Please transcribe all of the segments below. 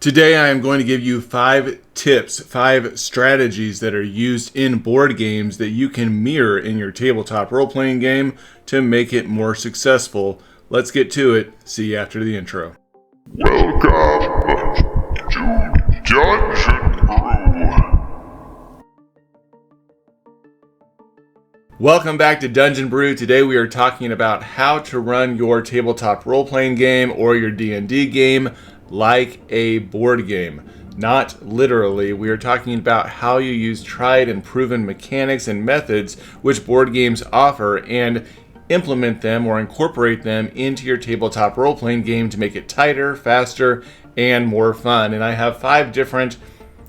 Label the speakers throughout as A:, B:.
A: Today I am going to give you 5 tips, 5 strategies that are used in board games that you can mirror in your tabletop role-playing game to make it more successful. Let's get to it. See you after the intro.
B: Welcome to Dungeon Brew.
A: Welcome back to Dungeon Brew. Today we are talking about how to run your tabletop role-playing game or your D&D game like a board game. Not literally. We are talking about how you use tried and proven mechanics and methods which board games offer and implement them or incorporate them into your tabletop role-playing game to make it tighter, faster, and more fun. And I have 5 different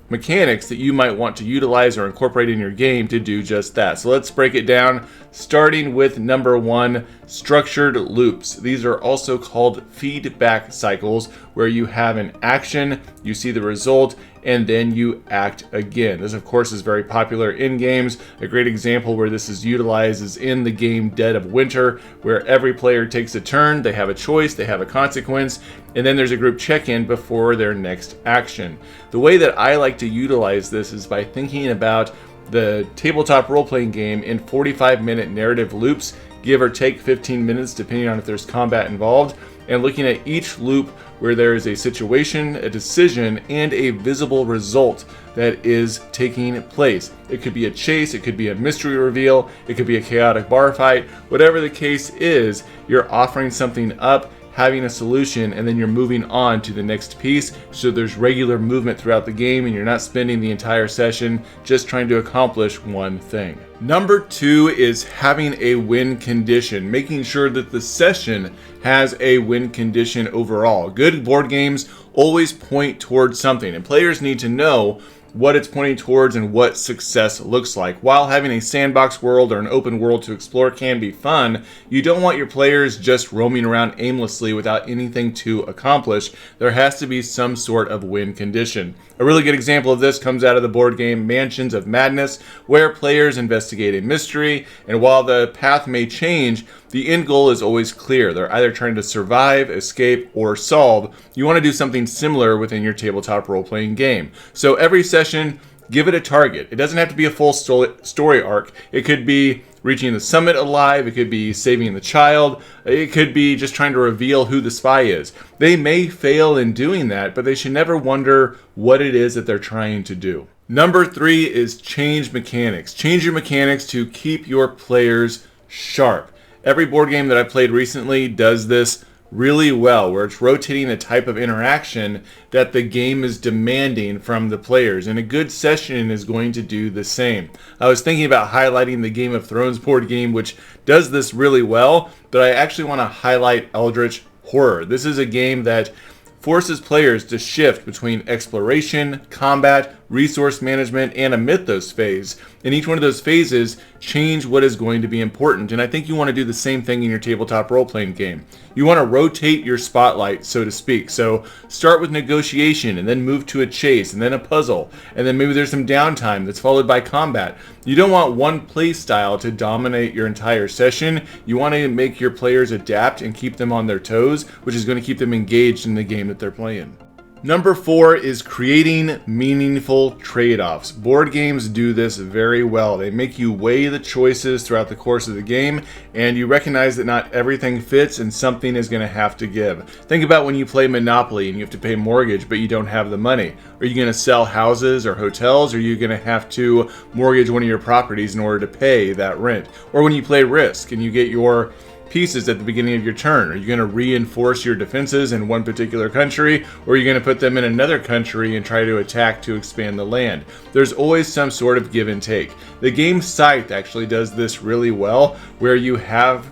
A: mechanics that you might want to utilize or incorporate in your game to do just that. So let's break it down, starting with number 1, structured loops. These are also called feedback cycles, where you have an action, you see the result, and then you act again. This, of course, is very popular in games. A great example where this is utilized is in the game Dead of Winter, where every player takes a turn, they have a choice, they have a consequence, and then there's a group check-in before their next action. The way that I like to utilize this is by thinking about the tabletop role-playing game in 45-minute narrative loops, give or take 15 minutes depending on if there's combat involved, and looking at each loop where there is a situation, a decision, and a visible result that is taking place. It could be a chase, it could be a mystery reveal, it could be a chaotic bar fight. Whatever the case is, you're offering something up, having a solution, and then you're moving on to the next piece, so there's regular movement throughout the game and you're not spending the entire session just trying to accomplish one thing. Number 2 is having a win condition, making sure that the session has a win condition overall. Good board games always point towards something, and players need to know what it's pointing towards and what success looks like. While having a sandbox world or an open world to explore can be fun, you don't want your players just roaming around aimlessly without anything to accomplish. There has to be some sort of win condition. A really good example of this comes out of the board game Mansions of Madness, where players investigate a mystery, and while the path may change, the end goal is always clear. They're either trying to survive, escape, or solve. You want to do something similar within your tabletop role-playing game. So every session, give it a target. It doesn't have to be a full story arc. It could be reaching the summit alive. It could be saving the child. It could be just trying to reveal who the spy is. They may fail in doing that, but they should never wonder what it is that they're trying to do. Number 3 is change mechanics. Change your mechanics to keep your players sharp. Every board game that I played recently does this really well, where it's rotating the type of interaction that the game is demanding from the players, and a good session is going to do the same. I was thinking about highlighting the Game of Thrones board game, which does this really well, but I actually want to highlight Eldritch Horror. This is a game that forces players to shift between exploration, combat, resource management, and a mythos phase. In each one of those phases, change what is going to be important. And I think you want to do the same thing in your tabletop role-playing game. You want to rotate your spotlight, so to speak. So start with negotiation, and then move to a chase, and then a puzzle, and then maybe there's some downtime that's followed by combat. You don't want one play style to dominate your entire session. You want to make your players adapt and keep them on their toes, which is going to keep them engaged in the game that they're playing. Number 4 is creating meaningful trade-offs. Board games do this very well. They make you weigh the choices throughout the course of the game, and you recognize that not everything fits and something is going to have to give. Think about when you play Monopoly and you have to pay mortgage but you don't have the money. Are you going to sell houses or hotels, or are you going to have to mortgage one of your properties in order to pay that rent? Or when you play Risk and you get your pieces at the beginning of your turn, are you going to reinforce your defenses in one particular country, or are you going to put them in another country and try to attack to expand the land? There's always some sort of give and take. The game Scythe actually does this really well, where you have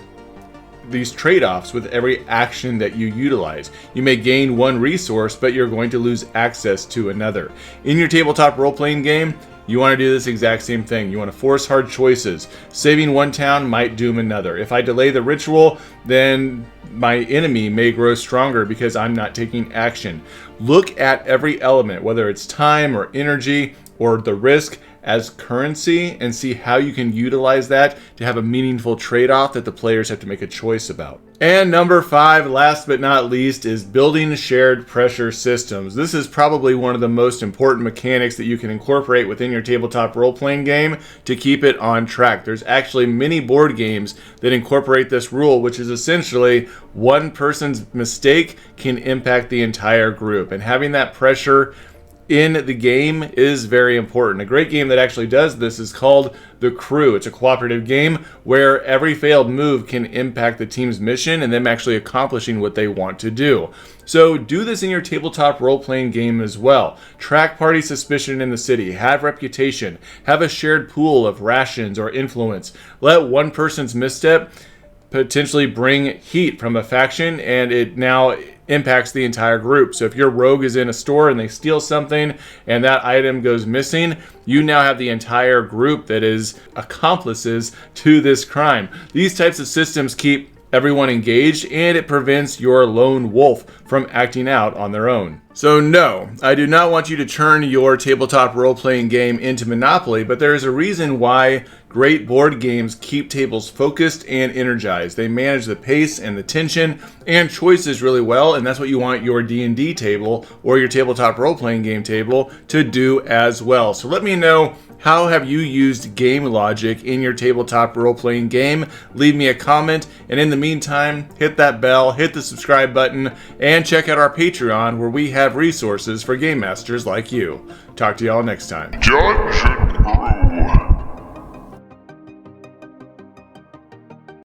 A: these trade-offs with every action that you utilize. You may gain one resource, but you're going to lose access to another. In your tabletop role-playing game, you want to do this exact same thing. You want to force hard choices. Saving one town might doom another. If I delay the ritual, then my enemy may grow stronger because I'm not taking action. Look at every element, whether it's time or energy or the risk, as currency and see how you can utilize that to have a meaningful trade-off that the players have to make a choice about. And number 5, last but not least, is building shared pressure systems. This is probably one of the most important mechanics that you can incorporate within your tabletop role-playing game to keep it on track. There's actually many board games that incorporate this rule, which is essentially one person's mistake can impact the entire group. And having that pressure in the game is very important. A great game that actually does this is called The Crew. It's a cooperative game where every failed move can impact the team's mission and them actually accomplishing what they want to do. So do this in your tabletop role-playing game as well. Track party suspicion in the city, have reputation, have a shared pool of rations or influence. Let one person's misstep potentially bring heat from a faction, and it now impacts the entire group. So if your rogue is in a store and they steal something and that item goes missing, you now have the entire group that is accomplices to this crime. These types of systems keep everyone engaged, and it prevents your lone wolf from acting out on their own. So no, I do not want you to turn your tabletop role-playing game into Monopoly, but there is a reason why great board games keep tables focused and energized. They manage the pace and the tension and choices really well, and that's what you want your D&D table or your tabletop role-playing game table to do as well. So let me know, how have you used game logic in your tabletop role-playing game? Leave me a comment, and in the meantime, hit that bell, hit the subscribe button, and check out our Patreon where we have resources for game masters like you. Talk to y'all next time.
B: Dungeon Brew.